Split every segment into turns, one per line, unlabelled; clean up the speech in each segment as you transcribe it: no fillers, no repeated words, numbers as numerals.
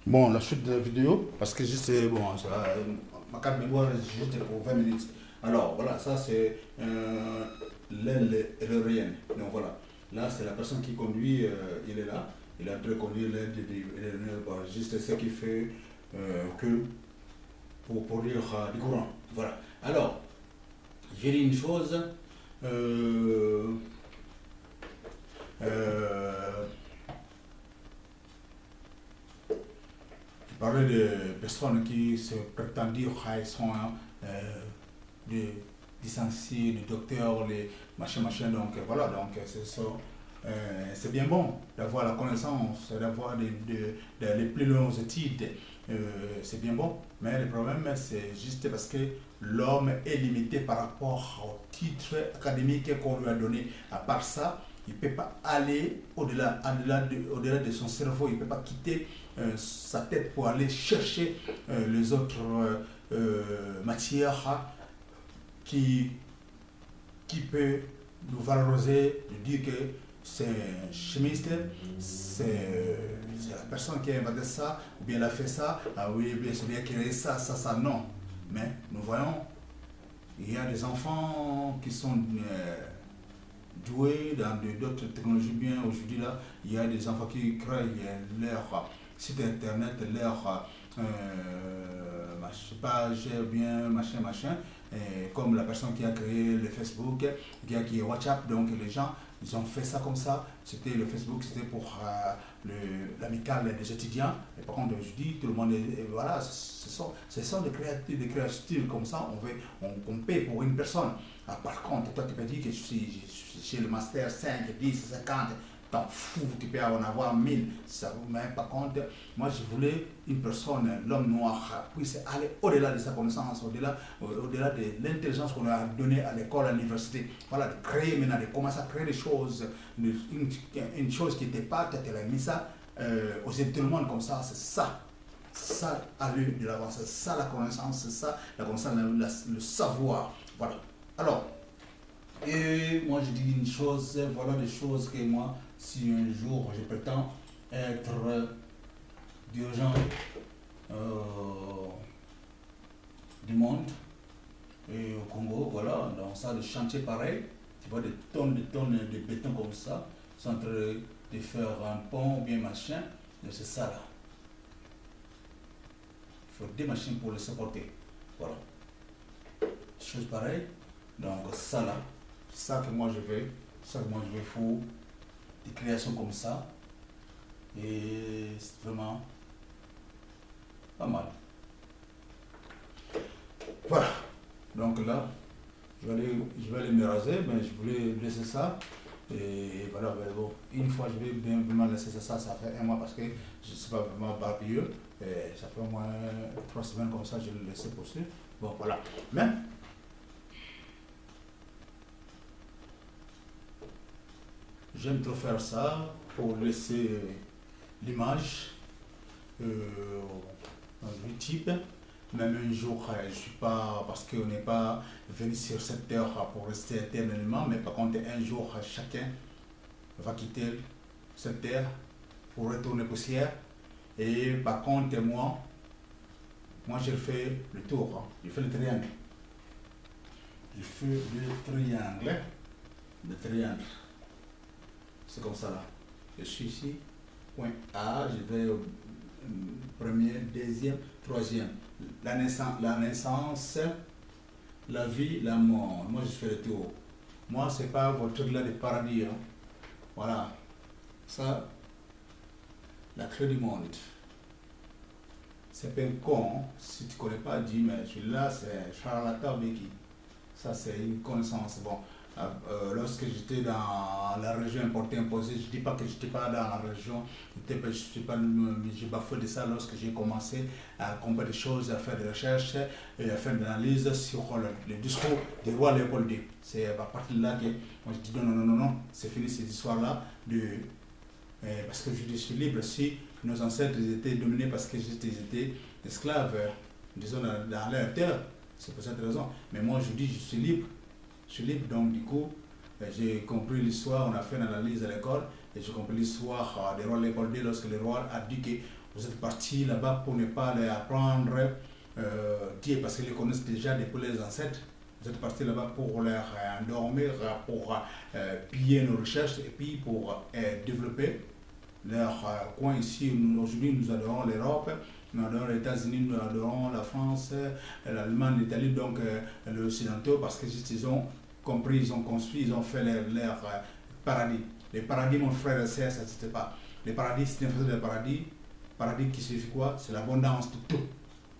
Bon, la chute de la vidéo, parce que juste, bon, ma carte mémoire est juste pour 20 minutes. Alors, voilà, ça c'est l'aile aérienne. Donc voilà, là c'est la personne qui conduit, il est là, il est en train de conduire l'aile juste ce qui fait que pour produire du courant. Voilà. Alors, j'ai dit une chose, euh, euh, je parlais de personnes qui se prétendent dire qu'ils sont des licenciés, des docteurs, les machin, donc voilà, donc c'est bien bon d'avoir la connaissance, d'avoir les plus longues études, c'est bien bon, mais le problème c'est juste parce que l'homme est limité par rapport au titre académique qu'on lui a donné. À part ça, il ne peut pas aller au-delà de son cerveau, il ne peut pas quitter sa tête pour aller chercher les autres matières qui, qui peut nous valoriser, nous dire que c'est un chimiste, c'est la personne qui a inventé ça, ou bien elle a fait ça, ah oui, bien c'est bien créé ça, non. Mais nous voyons, il y a des enfants qui sont doués dans d'autres technologies bien aujourd'hui là, il y a des enfants qui créent leur site internet, leur page bien machin, et comme la personne qui a créé le Facebook, qui a créé WhatsApp, donc les gens ils ont fait ça comme ça. C'était le Facebook, c'était pour l'amicale des étudiants. Et par contre, je dis, tout le monde voilà, ce sont des créatures comme ça, on paie pour une personne. Ah, par contre, toi tu peux dire que je suis chez le master 5, 10, 50, t'en fous, tu peux en avoir 1000. Ça, mais par contre, moi je voulais une personne, l'homme noir, puisse aller au-delà de sa connaissance, au-delà de l'intelligence qu'on a donnée à l'école, à l'université. Voilà, de créer maintenant, de commencer à créer des choses, une chose qui n'était pas, peut-être elle a mis ça aux yeux de tout le monde comme ça, c'est ça. Ça à lui de l'avance, c'est ça la connaissance, c'est ça la connaissance, le savoir. Voilà. Alors, et moi je dis une chose, voilà des choses que moi, si un jour je prétends être dirigeant du monde et au Congo, voilà, dans ça, le chantier pareil, tu vois des tonnes de béton comme ça, ils sont en train de faire un pont ou bien machin, c'est ça là. Il faut des machines pour le supporter. Voilà. Chose pareille. Donc ça là, ça que moi je veux, ça que moi je veux, il faut des créations comme ça. Et c'est vraiment pas mal. Voilà. Donc là, je vais aller me raser, mais je voulais laisser ça. Et voilà, ben bon, une fois je vais bien vraiment laisser ça, ça fait un mois parce que je ne suis pas vraiment barbilleux. Et ça fait au moins 3 semaines comme ça, je le laisse poursuivre. Bon, voilà. Mais j'aime trop faire ça pour laisser l'image du type. Même un jour, je ne suis pas, parce qu'on n'est pas venu sur cette terre pour rester éternellement, mais par contre, un jour, chacun va quitter cette terre pour retourner poussière. Et par contre, moi je fais le tour, hein. Je fais le triangle. Je fais le triangle. Le triangle. C'est comme ça là. Je suis ici, point A, je vais au premier, deuxième, troisième. La naissance, la vie, la mort. Moi je fais le tour. Moi c'est pas votre truc là de paradis. Hein. Voilà. Ça, la clé du monde. C'est pas un con. Hein. Si tu connais pas, dis, mais celui-là c'est charlatan Beki. Ça c'est une connaissance. Bon. Lorsque j'étais dans la région importée imposée, je ne dis pas que je n'étais pas dans la région, j'ai bafoué de ça lorsque j'ai commencé à comprendre des choses, à faire des recherches et à faire des analyses sur le discours du roi Léopold II. C'est à partir de là que moi je dis non, c'est fini cette histoire-là, parce que je suis libre. Si nos ancêtres étaient dominés parce qu'ils étaient esclaves, disons dans leur terre, c'est pour cette raison. Mais moi je dis je suis libre. Je suis libre, donc du coup, j'ai compris l'histoire, on a fait une analyse à l'école, et j'ai compris l'histoire des rois Léopold II lorsque le roi a dit que Vous êtes partis là-bas pour ne pas les apprendre Dieu, parce qu'ils les connaissent déjà depuis les ancêtres. Vous êtes partis là-bas pour leur endormir, pour piller nos recherches et puis pour développer leur coin ici. Aujourd'hui, nous adorons l'Europe, nous adorons les États-Unis, nous adorons la France, l'Allemagne, l'Italie, donc les Occidentaux, parce que juste ils ont compris, ils ont construit, ils ont fait leur paradis. Les paradis, mon frère et sœur, ça n'existe pas. Les paradis, c'est une façon de paradis. Paradis qui signifie quoi? C'est l'abondance de tout.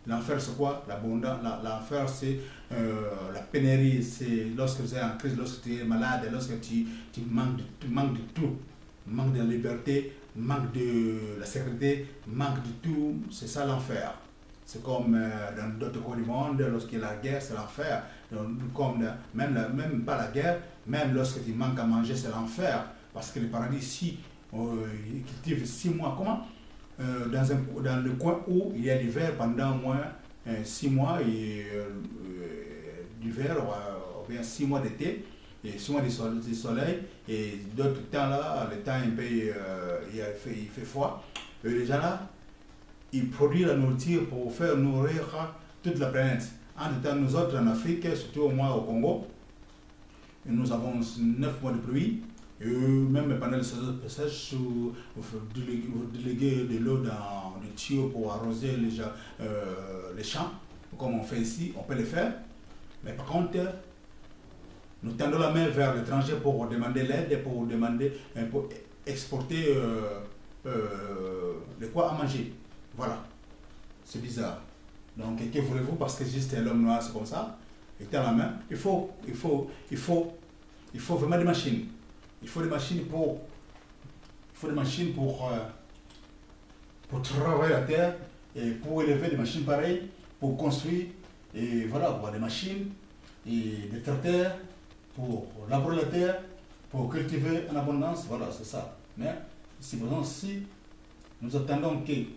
L'enfer, c'est quoi? L'abondance. L'enfer, c'est la pénurie. C'est lorsque vous êtes en crise, lorsque tu es malade, lorsque tu manques de tout. Manque de la liberté, manque de la sécurité, manque de tout. C'est ça l'enfer. C'est comme dans d'autres coins du monde, lorsqu'il y a la guerre, c'est l'enfer. Comme même pas la guerre, même lorsque tu manques à manger, c'est l'enfer. Parce que le paradis, ici, il cultive 6 mois. Comment dans le coin où il y a l'hiver pendant au moins 6 mois d'hiver, ou bien 6 mois d'été, et 6 mois de soleil, et d'autres temps là, le temps un peu, il fait froid. Et les gens là, ils produisent la nourriture pour faire nourrir toute la planète. En tout temps, nous autres en Afrique, surtout au moins au Congo, nous avons 9 mois de pluie. Et même pendant les saisons sèches, vous déléguez de l'eau dans des tuyaux pour arroser les champs, comme on fait ici, on peut le faire. Mais par contre, nous tendons la main vers l'étranger pour demander l'aide, pour exporter de quoi à manger. Voilà, c'est bizarre. Donc, que voulez-vous? Parce que juste l'homme noir, c'est comme ça. Il tend la main. Il faut vraiment des machines. Il faut des machines pour travailler la terre et pour élever des machines pareilles, pour construire. Et voilà, avoir des machines et des tracteurs pour labourer la terre, pour cultiver en abondance. Voilà, c'est ça. Mais si nous attendons qui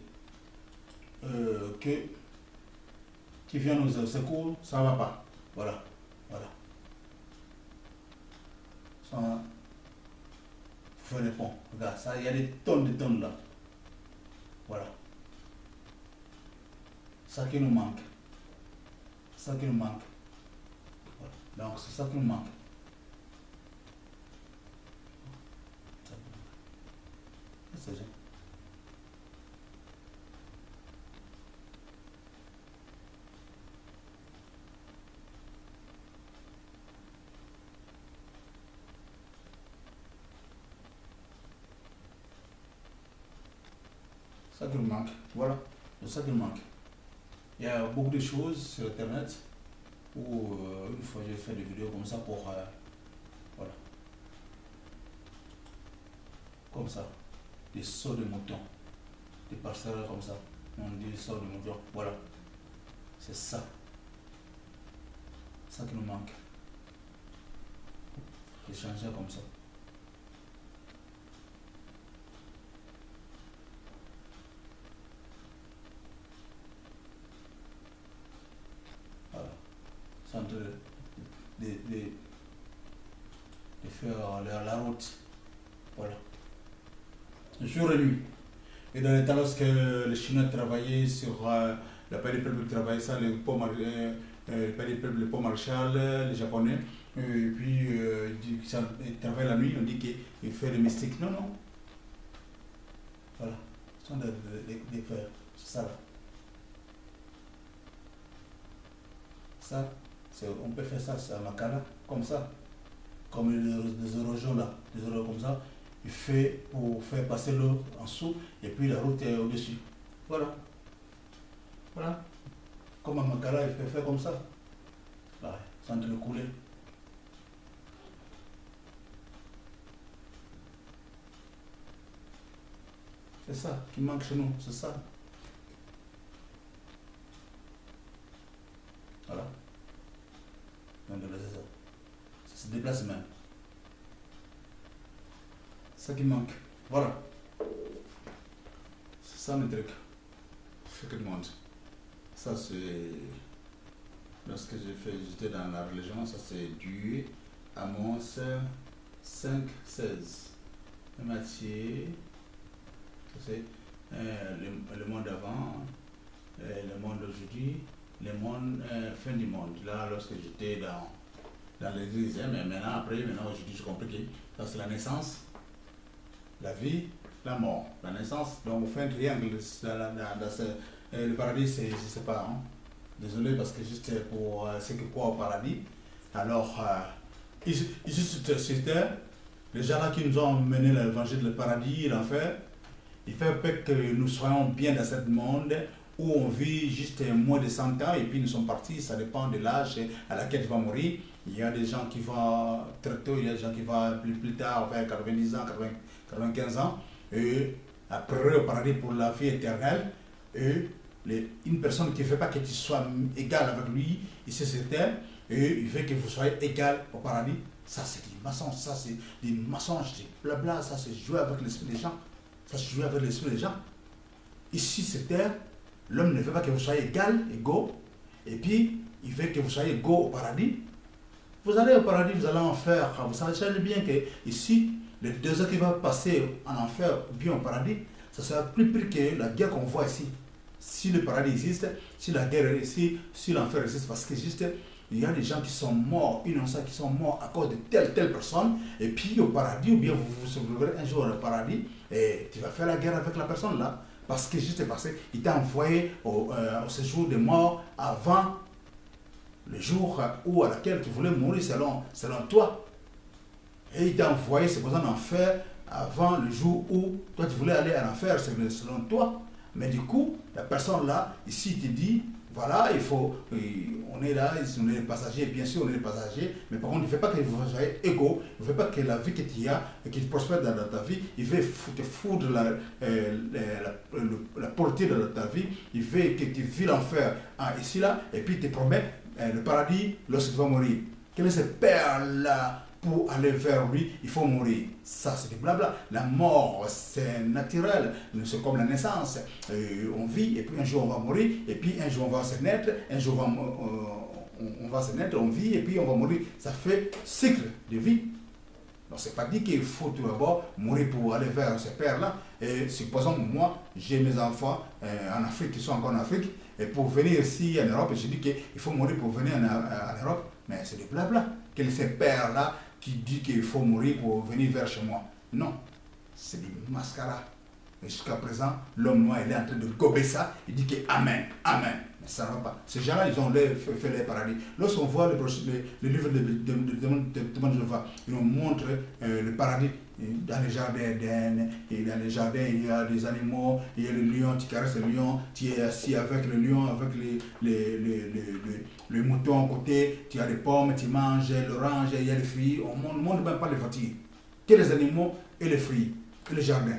vient nous secours, ça ne va pas. Voilà. Ça, faire des ponts. Regarde, ça, il y a des tonnes là. Voilà. Ça qui nous manque. Voilà. Donc, c'est ça qui nous manque. C'est ça. Ça qui nous manque. Voilà. C'est ça qui nous manque. Il y a beaucoup de choses sur Internet où une fois j'ai fait des vidéos comme ça pour voilà, comme ça, des sauts de moutons, des parcelles comme ça, on dit des sauts de moutons, voilà, c'est ça qui nous manque, échanger comme ça. Voilà, c'est en train de faire la route, voilà, jour et nuit. Et dans les temps, lorsque les Chinois travaillaient sur la paix des peuples, travaillaient ça, les paix des peuples, les ponts Marshall, les Japonais, et puis ils travaillent la nuit, on dit qu'ils font des mystiques. Non. Voilà, ce sont des faire, c'est ça là. Ça, on peut faire ça, c'est un Makala, comme ça, comme des érosions là, des érosions comme ça. Il fait pour faire passer l'eau en dessous et puis la route est au-dessus. Voilà. Comme un Makala, il peut faire comme ça. Là, c'est en train de couler. C'est ça qui manque chez nous, c'est ça. Voilà. Donc, c'est ça. Ça se déplace même. C'est ça qui manque. Voilà. C'est ça le truc. Ce que demande. Ça c'est. Lorsque j'étais dans la religion, ça c'est du Amos 5, 16. Matthieu, c'est le monde d'avant, le monde d'aujourd'hui, le monde, fin du monde. Là, lorsque j'étais dans l'église, mais maintenant, aujourd'hui, j'ai compris que ça c'est la naissance, la vie, la mort. La naissance, donc on fait un triangle le paradis, je ne sais pas. Hein. Désolé parce que juste pour ceux qui croient au paradis. Alors, ici sur terre, les gens là qui nous ont mené l'évangile, le paradis, l'enfer, il fait peu que nous soyons bien dans ce monde où on vit juste moins de 100 ans et puis nous sommes partis, ça dépend de l'âge à laquelle tu vas mourir. Il y a des gens qui vont très tôt, il y a des gens qui vont plus tard, vers 90 ans, 95 ans. Et après au paradis pour la vie éternelle. Et une personne qui ne veut pas que tu sois égal avec lui, ici sur terre, et il veut que vous soyez égal au paradis. Ça c'est des mensonges, ça c'est des mensonges, des blabla, ça c'est jouer avec l'esprit des gens. Ça se joue avec l'esprit des gens. Ici sur terre, l'homme ne veut pas que vous soyez égaux, et puis il veut que vous soyez égaux au paradis. Vous allez au paradis, vous allez en enfer. Vous savez bien que ici, les 2 heures qui vont passer en enfer ou bien au paradis, ça sera plus pire que la guerre qu'on voit ici. Si le paradis existe, si la guerre existe, si l'enfer existe, parce que juste, il y a des gens qui sont morts, innocents, qui sont morts à cause de telle personne, et puis au paradis, ou bien vous vous sauverez un jour au paradis, et tu vas faire la guerre avec la personne là, parce que juste parce qu'il t'a envoyé au séjour des morts avant le jour où à laquelle tu voulais mourir selon toi. Et il t'a envoyé c'est pour ça en enfer avant le jour où toi tu voulais aller à l'enfer selon toi. Mais du coup, la personne là, ici, te dit, voilà, il faut, on est là, on est les passagers, bien sûr, on est les passagers, mais par contre, il ne fait pas que vous soyez égaux, il ne fait pas que la vie que tu as, et que tu prospères dans ta vie, il veut te foudre la portée de ta vie, il veut que tu vis l'enfer ici, là, et puis il te promet le paradis lorsque tu vas mourir. Quel est ce père-là? Pour aller vers lui, il faut mourir. Ça, c'est du blabla. La mort, c'est naturel. C'est comme la naissance. On vit, et puis un jour on va mourir, et puis un jour on va se naître, un jour on va se naître, on vit, et puis on va mourir. Ça fait cycle de vie. Donc, c'est pas dit qu'il faut tout d'abord mourir pour aller vers ce père-là. Et supposons, moi, j'ai mes enfants en Afrique, qui sont encore en Afrique, et pour venir ici en Europe, je dis qu'il faut mourir pour venir en Europe. Mais c'est du blabla. Quel est ce père-là qui dit qu'il faut mourir pour venir vers chez moi? Non, c'est du mascara. Et jusqu'à présent, l'homme noir, il est en train de gober ça, il dit que Amen, Amen. Mais ça ne va pas. Ces gens-là, ils ont fait les paradis. Lorsqu'on voit le livre de Demande de Jéhovah, ils nous montrent le paradis. Dans les jardins d'Éden, et dans les jardins, il y a des animaux, il y a le lion, tu caresses le lion, tu es assis avec le lion, avec les moutons à côté, tu as des pommes, tu manges l'orange, il y a les fruits. On ne montre même pas les voitures. Que les animaux et les fruits, et le jardin.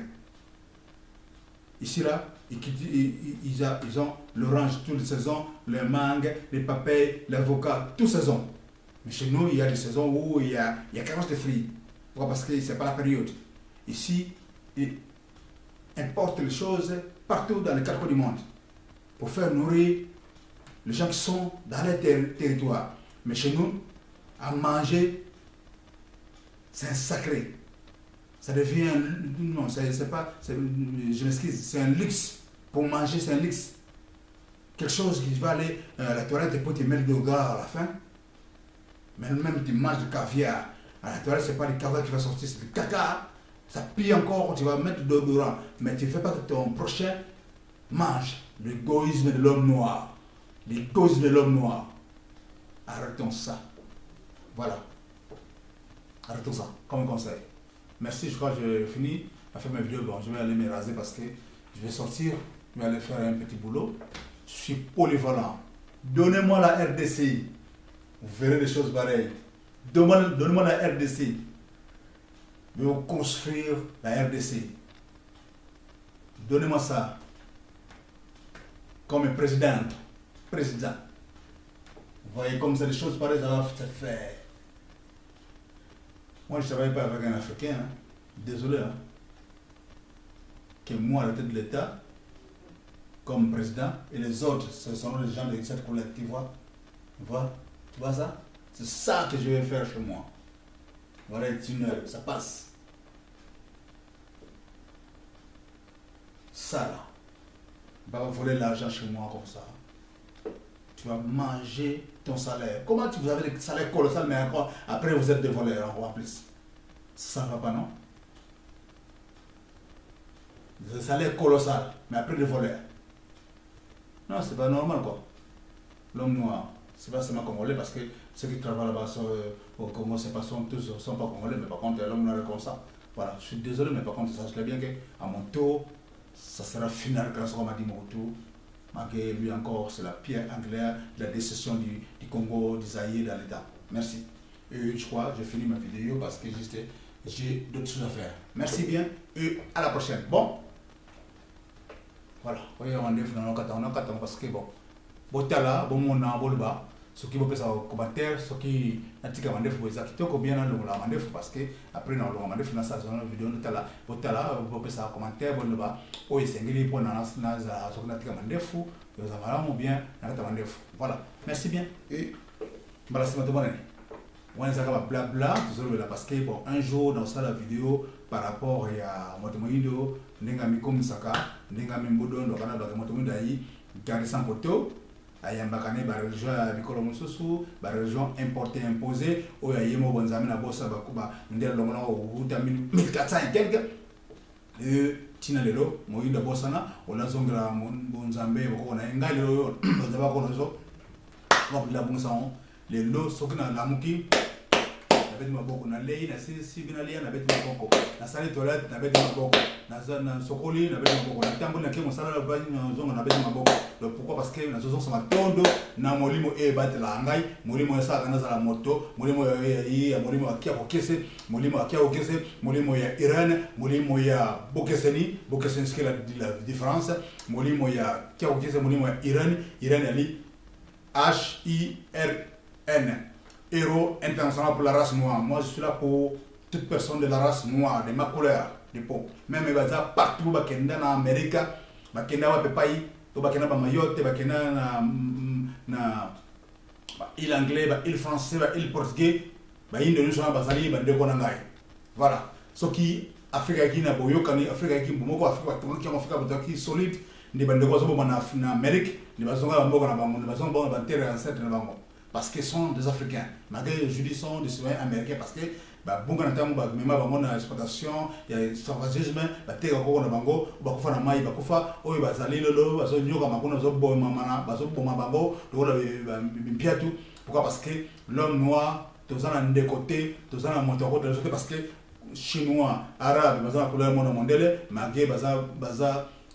Ici, là, ils ont l'orange toutes les saisons, le mangue, les papayes, l'avocat, toutes saisons. Mais chez nous, il y a des saisons où il y a carence de fruits. Pourquoi? Parce que ce n'est pas la période. Ici, ils importent les choses partout dans les quatre coins du monde pour faire nourrir les gens qui sont dans les territoires. Mais chez nous, à manger, c'est un sacré. Ça devient non, c'est pas, je m'excuse, c'est un luxe. Pour manger, c'est un luxe. Quelque chose qui va aller à la toilette et pour te mettre de gras à la fin. Mais même tu manges du caviar. À la toilette, ce n'est pas du caviar qui va sortir, c'est du caca. Ça plie encore, tu vas mettre de l'odorant. Mais tu ne fais pas que ton prochain mange. L'égoïsme de l'homme noir. L'égoïsme de l'homme noir. Arrêtons ça. Voilà. Arrêtons ça, comme un conseil. Merci, je crois que j'ai fini à faire mes vidéos. Bon, je vais aller me raser parce que je vais sortir, je vais aller faire un petit boulot. Je suis polyvalent. Donnez-moi la RDCI. Vous verrez des choses pareilles. Donnez-moi la RDC. Je vais construire la RDC. Donnez-moi ça. Comme président. Président. Vous voyez comme c'est des choses pareilles, ça va se faire. Moi, je ne travaille pas avec un Africain. Hein. Désolé. Hein. Que moi, à la tête de l'État, comme président, et les autres, ce sont les gens de cette collective. Voilà. Tu vois ça? C'est ça que je vais faire chez moi. Voilà, une heure, ça passe. ça là, tu vas voler l'argent chez moi comme ça. Tu vas manger ton salaire. Comment vous avez des salaires colossaux, mais encore, après vous êtes des voleurs en plus. Ça ne va pas, non? Des salaires colossaux, mais après des voleurs. Non, c'est pas normal quoi. L'homme noir, c'est pas seulement congolais parce que ceux qui travaillent là-bas au Congo, c'est pas tous sont pas congolais, mais par contre l'homme noir est comme ça. Voilà, je suis désolé, mais par contre, sachez bien qu'à mon tour, ça sera final grâce à ce m'a dit mon tour. Malgré lui encore, c'est la pierre anglaise de la décision du Congo, du Zaïre dans l'État. Merci. Et je crois, j'ai fini ma vidéo parce que j'ai d'autres choses à faire. Merci bien et à la prochaine. Bon. Voilà. Voyez, on est dans le carton parce que bon. Bon, là, bon, mon nom, bon, là, ceux qui vont passer en commentaire, ceux qui n'ont pas de mandef, vous avez combien dans le mandef parce que après, dans le mandef, dans sa zone vidéo, là, bon, là, vous pouvez passer en commentaire, bon, là, oh, c'est un peu pour dans ceux qui n'ont pas de mandef, vous avez ou bien dans le mandef. Voilà. Merci bien. Et voilà, c'est votre bonne année. On est à blabla, désolé là parce que bon, un jour dans ça la vidéo par rapport à Motomoido, Nengami Komisaka, Nengami Modo, le canal de Motomoido, garder sans poteau, Ayambakane, la région à Bikolomosusu, la région importée imposée, où il y a Yemo Bonzami, la bosse à Bakuba, Ndel Lomona, ou 1400 et quelques. Et Tina Lelo, Moïda Bossana, on a Zongra Bonzambe, on a Ngalio, on a Bakonozo, on a Bonsan. Les lots sont dans la mouki, na maboko na lei na sisi binalia na beti maboko na sali toilette na beti maboko na sokoli na beti maboko na tambo na kemo sala la bani na zongo na beti maboko. Pourquoi? Parce que na zozo sama tondo na molimo e batela ngai molimo ya saka na za la moto molimo ya molimo akia kokese molimo akia kokese molimo ya Iran molimo ya Bokeseni ce qui est la différence molimo ya kia kokese molimo ya Iran ali HIRN, héros international pour la race noire. Moi, je suis là pour toute personne de la race noire, de ma couleur, de peau. Même partout, en Amérique, en Pays, en Mayotte, en île anglais, île français, île portugais, en Indonésie, en Basali, en Dekonangai. Voilà. Ce qui Afrique qui n'a pas eu, Afrique qui n'a pas solide, ni bande en Amérique, ni bande en terre ancêtre. Parce qu'ils sont des Africains. Malgré je dis sont des citoyens américains parce que bon quand on même avant l'exploitation, il y a sauvagisme, la terre qu'on a bango, bakufa na mai bakufa, oyo bazali lolo, bazo nyoka makuna zo bo mama, bazo bo mabango, lola biatu. Pourquoi? Parce que l'homme noir, tous en des côtés, tous en monte côté de parce que chinois, arabes, baza couleur mondiale, malgré baza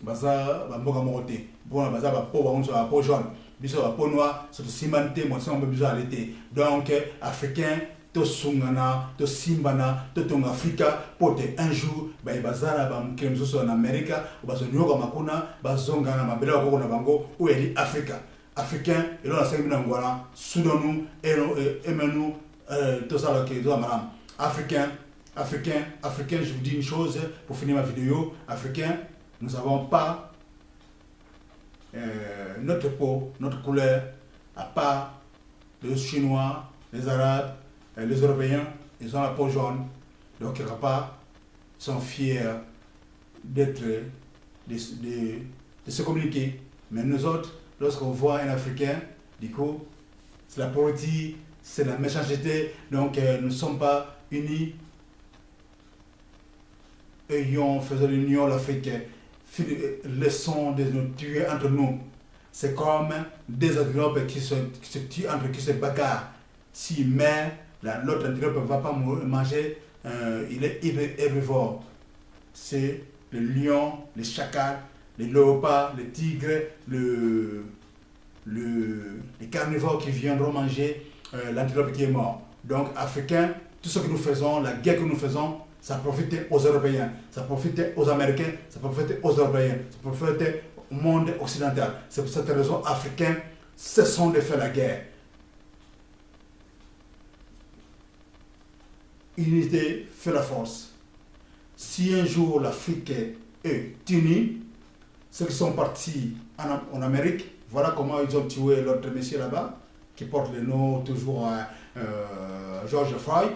mboka moté. Bon baza ba po ba on soit po jaune. Biso ba po noir, c'est cimenté, moi ça on peut besoin l'été. Donc africain to sungana, to simbana, to tonga Afrika pote un jour ba bazara ba mkemzo so en Amérique, ou bazo nyoka makuna, bazonga na mabela ko na bango ou eli Afrika. Africain et là c'est bien ngwana, Soudanou et menu tout ça là que doit madame. Africain, je vous dis une chose pour finir ma vidéo, africain, nous n'avons pas notre peau, notre couleur, à part les Chinois, les Arabes, les Européens, ils ont la peau jaune. Donc, les rapas sont fiers d'être, de se communiquer. Mais nous autres, lorsqu'on voit un Africain, du coup, c'est la pauvreté, c'est la méchanceté. Donc, nous ne sommes pas unis. Ayons, faisons l'union, l'Afrique. Laissons de nous tuer entre nous. C'est comme des antilopes qui se tuent entre qui se bagarrent. Si mais l'autre antilope ne va pas manger, il est herbivore. C'est le lion, les chacals, les léopards, les tigres, les carnivores qui viendront manger l'antilope qui est mort. Donc, Africains, tout ce que nous faisons, la guerre que nous faisons, ça profite aux Européens, ça profite aux Américains, ça profite aux Européens, ça profite au monde occidental. C'est pour cette raison, Africains, cessons de faire la guerre. Unité fait la force. Si un jour l'Afrique est unie, ceux qui sont partis en Amérique, voilà comment ils ont tué l'autre monsieur là-bas, qui porte le nom toujours George Floyd.